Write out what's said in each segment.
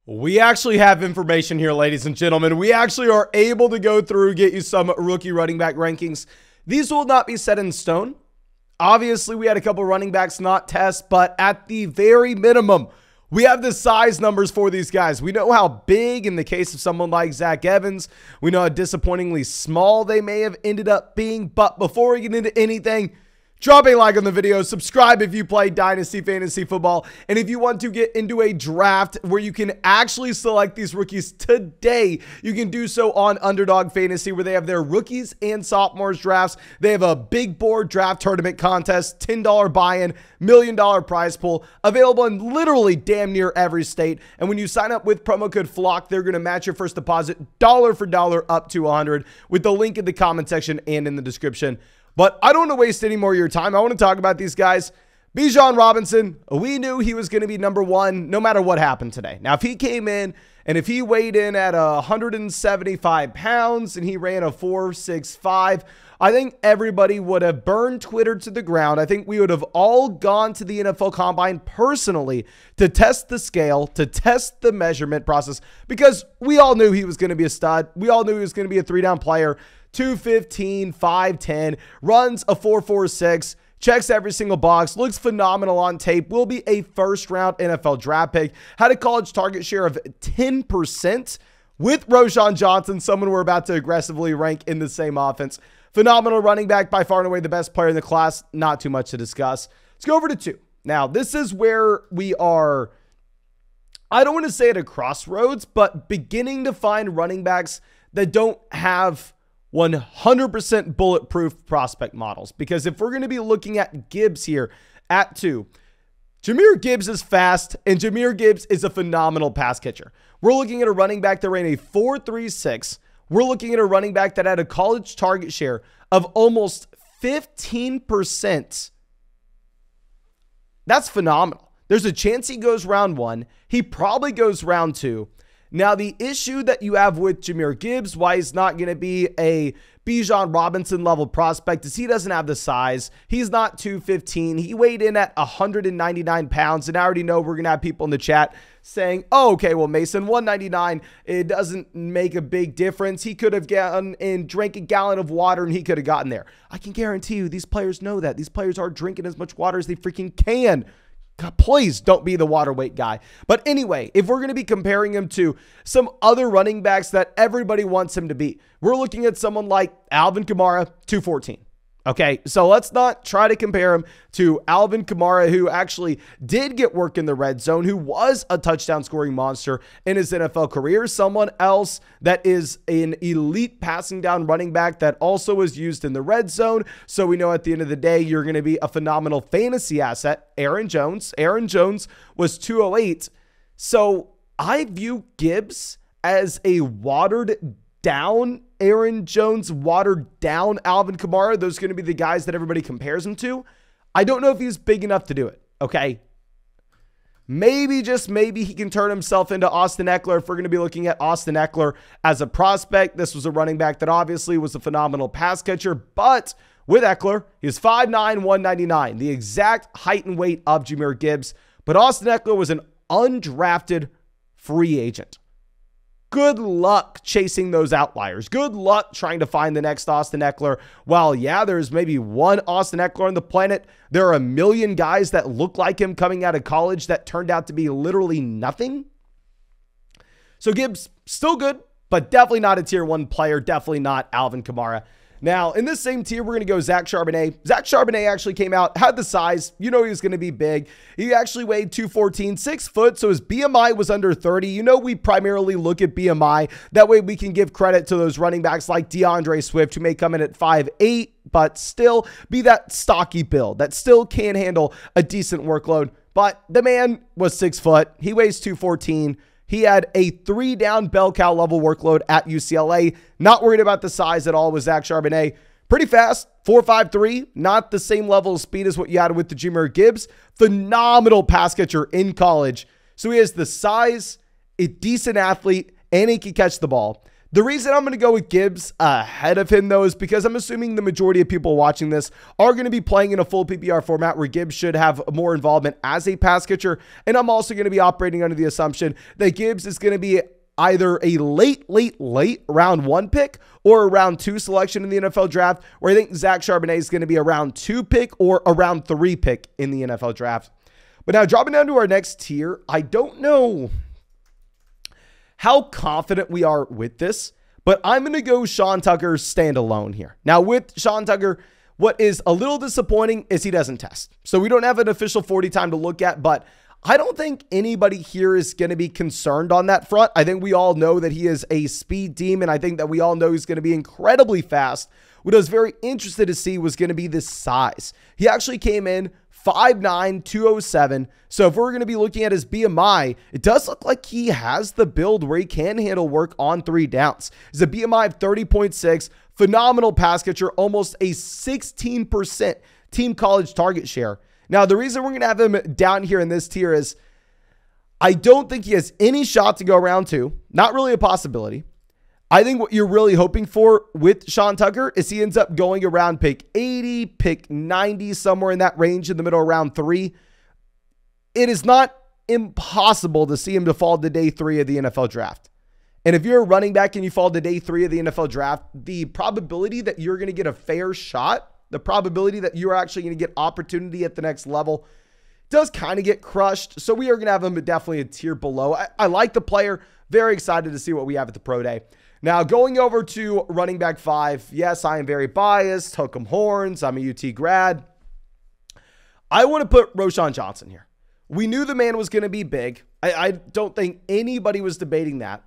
We actually have information here, ladies and gentlemen. We actually are able to go through, get you some rookie running back rankings. These will not be set in stone. Obviously, we had a couple running backs not test, but at the very minimum, we have the size numbers for these guys. We know how big, in the case of someone like Zach Evans, we know how disappointingly small they may have ended up being. But before we get into anything, drop a like on the video, subscribe if you play Dynasty Fantasy Football, and if you want to get into a draft where you can actually select these rookies today, you can do so on Underdog Fantasy, where they have their rookies and sophomores drafts. They have a big board draft tournament contest, $10 buy-in, $1 million prize pool, available in literally damn near every state. And when you sign up with promo code FLOCK, they're going to match your first deposit dollar for dollar up to $100 with the link in the comment section and in the description. But I don't want to waste any more of your time. I want to talk about these guys. Bijan Robinson, we knew he was going to be number one no matter what happened today. Now, if he came in and if he weighed in at 175 pounds and he ran a 4.65, I think everybody would have burned Twitter to the ground. I think we would have all gone to the NFL Combine personally to test the scale, to test the measurement process, because we all knew he was going to be a stud. We all knew he was going to be a three-down player. 215, 5'10", runs a 4.46, checks every single box, looks phenomenal on tape, will be a first-round NFL draft pick, had a college target share of 10% with Roschon Johnson, someone we're about to aggressively rank in the same offense. Phenomenal running back, by far and away the best player in the class, not too much to discuss. Let's go over to 2. Now, this is where we are, I don't want to say at a crossroads, but beginning to find running backs that don't have 100% bulletproof prospect models. Because if we're going to be looking at Gibbs here at 2, Jahmyr Gibbs is fast, and Jahmyr Gibbs is a phenomenal pass catcher. We're looking at a running back that ran a 4.36. We're looking at a running back that had a college target share of almost 15%. That's phenomenal. There's a chance he goes round 1. He probably goes round 2. Now, the issue that you have with Jahmyr Gibbs, why he's not going to be a Bijan Robinson level prospect, is he doesn't have the size. He's not 215. He weighed in at 199 pounds. And I already know we're going to have people in the chat saying, oh, okay, well, Mason, 199, it doesn't make a big difference. He could have gotten and drank a gallon of water and he could have gotten there. I can guarantee you these players know that. These players are drinking as much water as they freaking can. God, please don't be the water weight guy. But anyway, if we're going to be comparing him to some other running backs that everybody wants him to be, we're looking at someone like Alvin Kamara, 214. Okay, so let's not try to compare him to Alvin Kamara, who actually did get work in the red zone, who was a touchdown scoring monster in his NFL career. Someone else that is an elite passing down running back that also was used in the red zone. So we know at the end of the day, you're going to be a phenomenal fantasy asset. Aaron Jones. Aaron Jones was 208. So I view Gibbs as a watered down Aaron Jones, watered down Alvin Kamara. Those are going to be the guys that everybody compares him to. I don't know if he's big enough to do it, okay? Maybe, just maybe, he can turn himself into Austin Eckler if we're going to be looking at Austin Eckler as a prospect. This was a running back that obviously was a phenomenal pass catcher, but with Eckler, he's 5'9", 199, the exact height and weight of Jahmyr Gibbs. But Austin Eckler was an undrafted free agent. Good luck chasing those outliers. Good luck trying to find the next Austin Eckler. While, yeah, there's maybe one Austin Eckler on the planet, there are a million guys that look like him coming out of college that turned out to be literally nothing. So Gibbs, still good, but definitely not a tier 1 player. Definitely not Alvin Kamara. Now, in this same tier, we're going to go Zach Charbonnet. Zach Charbonnet actually came out, had the size. You know he was going to be big. He actually weighed 214, 6 foot, so his BMI was under 30. You know we primarily look at BMI. That way we can give credit to those running backs like DeAndre Swift, who may come in at 5'8", but still be that stocky build that still can handle a decent workload. But the man was 6 foot. He weighs 214. He had a 3-down bell cow level workload at UCLA. Not worried about the size at all with Zach Charbonnet. Pretty fast, 4.53. Not the same level of speed as what you had with the Jahmyr Gibbs. Phenomenal pass catcher in college. So he has the size, a decent athlete, and he can catch the ball. The reason I'm going to go with Gibbs ahead of him, though, is because I'm assuming the majority of people watching this are going to be playing in a full PPR format where Gibbs should have more involvement as a pass catcher. And I'm also going to be operating under the assumption that Gibbs is going to be either a late round 1 pick or a round 2 selection in the NFL draft, where I think Zach Charbonnet is going to be a round 2 pick or a round 3 pick in the NFL draft. But now dropping down to our next tier, I don't know how confident we are with this, but I'm going to go Sean Tucker standalone here. Now with Sean Tucker, what is a little disappointing is he doesn't test. So we don't have an official 40 time to look at, but I don't think anybody here is going to be concerned on that front. I think we all know that he is a speed demon. I think that we all know he's going to be incredibly fast. What I was very interested to see was going to be this size. He actually came in 5'9", 207. So if we're going to be looking at his BMI, it does look like he has the build where he can handle work on 3 downs. He's a BMI of 30.6, phenomenal pass catcher, almost a 16% team college target share. Now, the reason we're going to have him down here in this tier is I don't think he has any shot to go round 2. Not really a possibility. I think what you're really hoping for with Sean Tucker is he ends up going around pick 80, pick 90, somewhere in that range in the middle of round 3. It is not impossible to see him to fall to day 3 of the NFL draft. And if you're a running back and you fall to day 3 of the NFL draft, the probability that you're going to get a fair shot, the probability that you're actually going to get opportunity at the next level does kind of get crushed. So we are going to have him definitely a tier below. I like the player. Very excited to see what we have at the pro day. Now, going over to running back 5, yes, I am very biased. Hook 'em horns. I'm a UT grad. I want to put Roschon Johnson here. We knew the man was going to be big. I don't think anybody was debating that.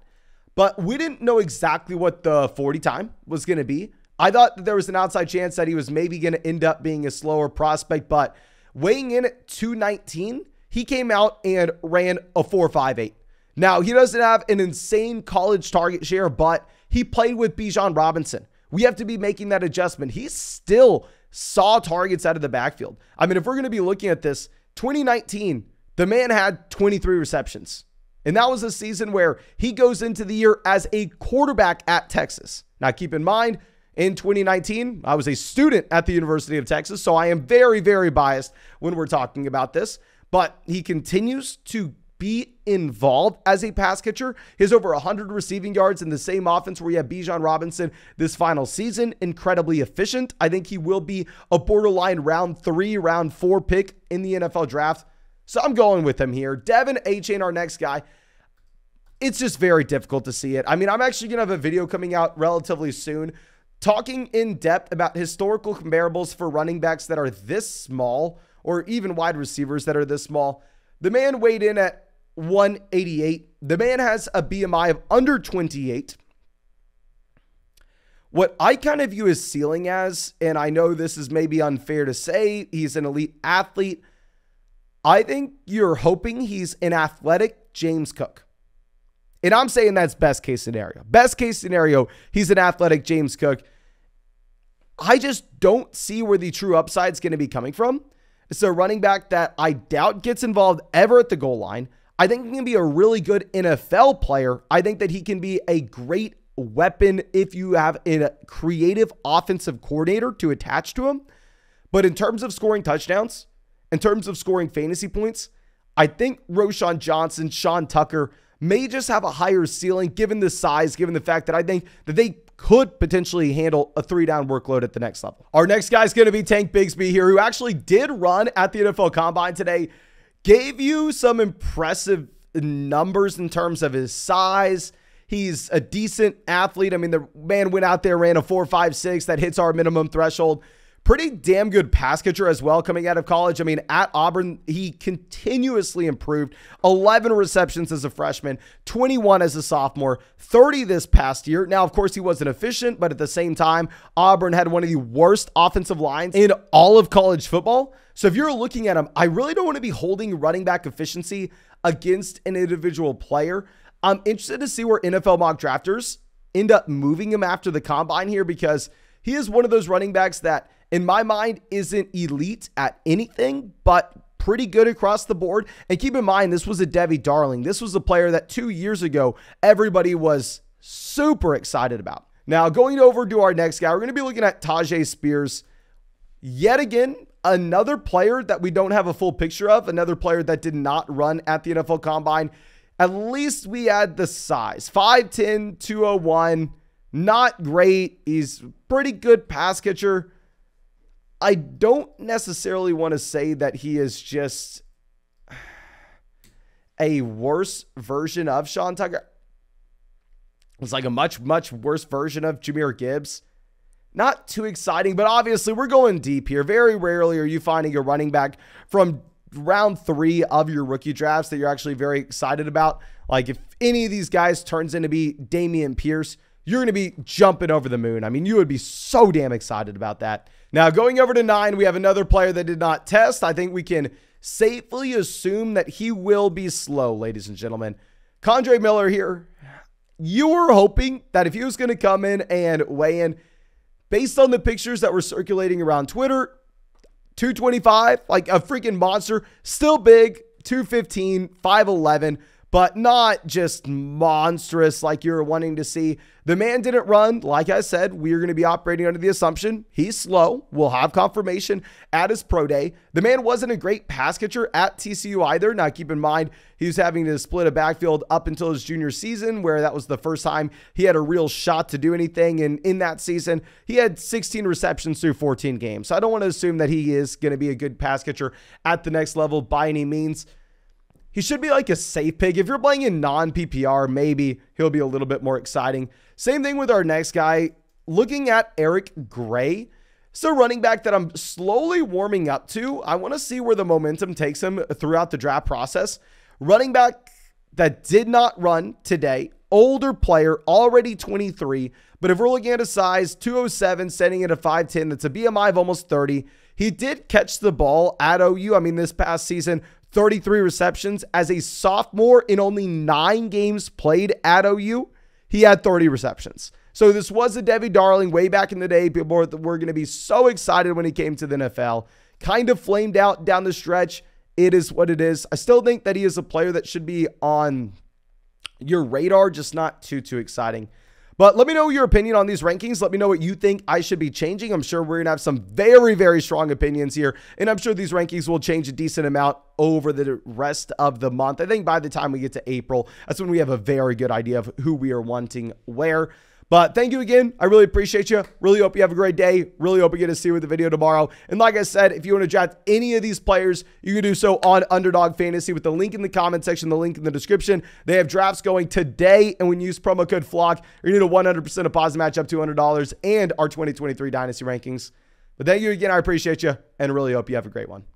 But we didn't know exactly what the 40 time was going to be. I thought that there was an outside chance that he was maybe going to end up being a slower prospect. But weighing in at 219, he came out and ran a 4.58. Now, he doesn't have an insane college target share, but he played with Bijan Robinson. We have to be making that adjustment. He still saw targets out of the backfield. I mean, if we're going to be looking at this, 2019, the man had 23 receptions. And that was a season where he goes into the year as a quarterback at Texas. Now, keep in mind, in 2019, I was a student at the University of Texas, so I am very, very biased when we're talking about this. But he continues to be involved as a pass catcher. He has over 100 receiving yards in the same offense where you have Bijan Robinson this final season. Incredibly efficient. I think he will be a borderline round 3, round 4 pick in the NFL draft. So I'm going with him here. Devin Achane, our next guy. It's just very difficult to see it. I mean, I'm actually going to have a video coming out relatively soon talking in depth about historical comparables for running backs that are this small or even wide receivers that are this small. The man weighed in at 188. The man has a BMI of under 28. What I kind of view his ceiling as, and I know this is maybe unfair to say, he's an elite athlete. I think you're hoping he's an athletic James Cook. And I'm saying that's best case scenario. Best case scenario, he's an athletic James Cook. I just don't see where the true upside is going to be coming from. It's a running back that I doubt gets involved ever at the goal line. I think he can be a really good NFL player. I think that he can be a great weapon if you have a creative offensive coordinator to attach to him. But in terms of scoring touchdowns, in terms of scoring fantasy points, I think Roschon Johnson, Sean Tucker may just have a higher ceiling given the size, given the fact that I think that they could potentially handle a 3-down workload at the next level. Our next guy is going to be Tank Bigsby here, who actually did run at the NFL Combine today. Gave you some impressive numbers in terms of his size. He's a decent athlete. I mean, the man went out there, ran a 4.56 that hits our minimum threshold. Pretty damn good pass catcher as well coming out of college. I mean, at Auburn, he continuously improved. 11 receptions as a freshman, 21 as a sophomore, 30 this past year. Now, of course, he wasn't efficient, but at the same time, Auburn had one of the worst offensive lines in all of college football. So if you're looking at him, I really don't want to be holding running back efficiency against an individual player. I'm interested to see where NFL mock drafters end up moving him after the combine here, because he is one of those running backs that, in my mind, isn't elite at anything, but pretty good across the board. And keep in mind, this was a Debbie Darling. This was a player that 2 years ago, everybody was super excited about. Now, going over to our next guy, we're going to be looking at Tajay Spears. Yet again, another player that we don't have a full picture of, another player that did not run at the NFL Combine. At least we had the size. 5'10", 201, not great. He's a pretty good pass catcher. I don't necessarily want to say that he is just a worse version of Sean Tucker. It's like a much, much worse version of Jahmyr Gibbs. Not too exciting, but obviously we're going deep here. Very rarely are you finding a running back from round 3 of your rookie drafts that you're actually very excited about. Like if any of these guys turns into be Dameon Pierce, you're going to be jumping over the moon. I mean, you would be so damn excited about that. Now going over to 9, we have another player that did not test. I think we can safely assume that he will be slow, ladies and gentlemen. Kendre Miller here. You were hoping that if he was going to come in and weigh in, based on the pictures that were circulating around Twitter, 225, like a freaking monster, still big, 215, 5'11", but not just monstrous like you're wanting to see. The man didn't run. Like I said, we're going to be operating under the assumption he's slow. We'll have confirmation at his pro day. The man wasn't a great pass catcher at TCU either. Now, keep in mind, he was having to split a backfield up until his junior season, where that was the first time he had a real shot to do anything. And in that season, he had 16 receptions through 14 games. So I don't want to assume that he is going to be a good pass catcher at the next level by any means. He should be like a safe pick. If you're playing in non-PPR, maybe he'll be a little bit more exciting. Same thing with our next guy. Looking at Eric Gray. It's a running back that I'm slowly warming up to. I want to see where the momentum takes him throughout the draft process. Running back that did not run today. Older player, already 23. But if we're looking at a size, 207, standing at a 5'10", that's a BMI of almost 30. He did catch the ball at OU. I mean, this past season, 33 receptions. As a sophomore in only 9 games played at OU, he had 30 receptions. So this was a Debbie Darling way back in the day. People were going to be so excited when he came to the NFL. Kind of flamed out down the stretch. It is what it is. I still think that he is a player that should be on your radar, just not too exciting. But let me know your opinion on these rankings. Let me know what you think I should be changing. I'm sure we're going to have some very strong opinions here. And I'm sure these rankings will change a decent amount over the rest of the month. I think by the time we get to April, that's when we have a very good idea of who we are wanting where. But thank you again. I really appreciate you. Really hope you have a great day. Really hope you get to see you with the video tomorrow. And like I said, if you want to draft any of these players, you can do so on Underdog Fantasy with the link in the comment section, the link in the description. They have drafts going today. And when you use promo code FLOCK, you're going to get a 100% deposit match up to $200 and our 2023 Dynasty rankings. But thank you again. I appreciate you and really hope you have a great one.